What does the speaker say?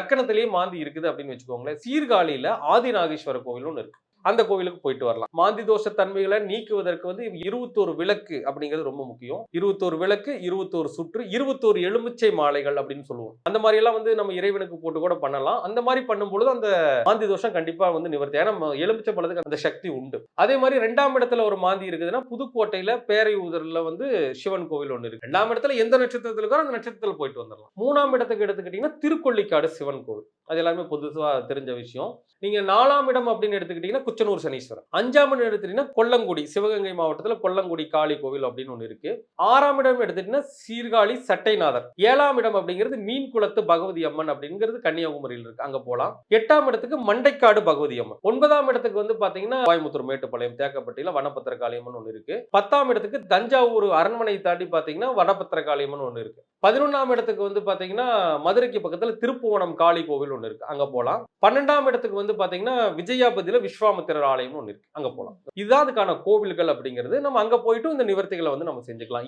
லக்கணத்திலேயே மாந்தி இருக்குது அப்படின்னு வச்சுக்கோங்களேன். சீர்காழியில ஆதிநாகேஸ்வரர் கோவில் ஒன்று இருக்கு. அந்த கோவிலுக்கு போயிட்டு வரலாம். மாந்தி தோஷ தன்மைகளை நீக்குவதற்கு 21 விளக்கு அப்படிங்கிறது ரொம்ப முக்கியம். 21 விளக்கு, 21 சுற்று, 21 எலுமிச்சை மாலைகள் அப்படின்னு சொல்லுவோம். அந்த மாதிரி எல்லாம் நம்ம இறைவனுக்கு போட்டு கூட பண்ணலாம். அந்த மாதிரி பண்ணும்பொழுது அந்த மாந்தி தோஷம் கண்டிப்பா நிவர்த்தி. ஏன்னா எலுமிச்சை பழத்துக்கு அந்த சக்தி உண்டு. அதே மாதிரி 2ஆம் இடத்துல ஒரு மாந்தி இருக்குதுன்னா புதுக்கோட்டையில பேரையூதர்ல சிவன் கோவில் ஒன்று இருக்கு. 2ஆம் இடத்துல எந்த நட்சத்திரத்துல இருக்கோ அந்த நட்சத்திரத்துல போயிட்டு வந்துடலாம். 3ஆம் இடத்துக்கு எடுத்துக்கிட்டீங்கன்னா திருக்கொள்ளிக்காடு சிவன் கோவில். அது எல்லாமே பொதுவா தெரிஞ்ச விஷயம். நீங்க 4ஆம் இடம் அப்படின்னு எடுத்துக்கிட்டீங்கன்னா குச்சனூர் சனீஸ்வரர். 5ஆம் இடம் எடுத்துட்டீங்கன்னா கொல்லங்குடி, சிவகங்கை மாவட்டத்துல கொல்லங்குடி காளி கோவில் அப்படின்னு ஒன்று இருக்கு. 6ஆம் இடம் எடுத்துட்டீங்கன்னா சீர்காழி சட்டைநாதர். 7ஆம் இடம் அப்படிங்கிறது மீன் குளத்து பகவதி அம்மன் அப்படிங்கிறது கன்னியாகுமரியில் இருக்கு. அங்க போலாம். 8ஆம் இடத்துக்கு மண்டைக்காடு பகவதி அம்மன். 9ஆம் இடத்துக்கு பாத்தீங்கன்னா கோயம்புத்தூர் மேட்டுப்பாளையம் தேக்கப்பட்டியில வனபத்திரகாளி அம்மன் ஒன்று இருக்கு. 10ஆம் இடத்துக்கு தஞ்சாவூர் அரண்மனை தாண்டி பாத்தீங்கன்னா வனபத்திரகாளி அம்மன் ஒன்று இருக்கு. 11ஆம் இடத்துக்கு பாத்தீங்கன்னா மதுரைக்கு பக்கத்துல திருப்புவனம் காளி கோவில் ஒன்று இருக்கு. அங்க போலாம். 12ஆம் இடத்துக்கு பாத்தீங்கன்னா விஜயாபதியில விஸ்வாமித்திரர் ஆலயம் ஒன்று இருக்கு. அங்க போலாம். இதுதான் அதுக்கான கோவில்கள் அப்படிங்கிறது. நம்ம அங்க போயிட்டு இந்த நிவர்த்திகளை நம்ம செஞ்சுக்கலாம்.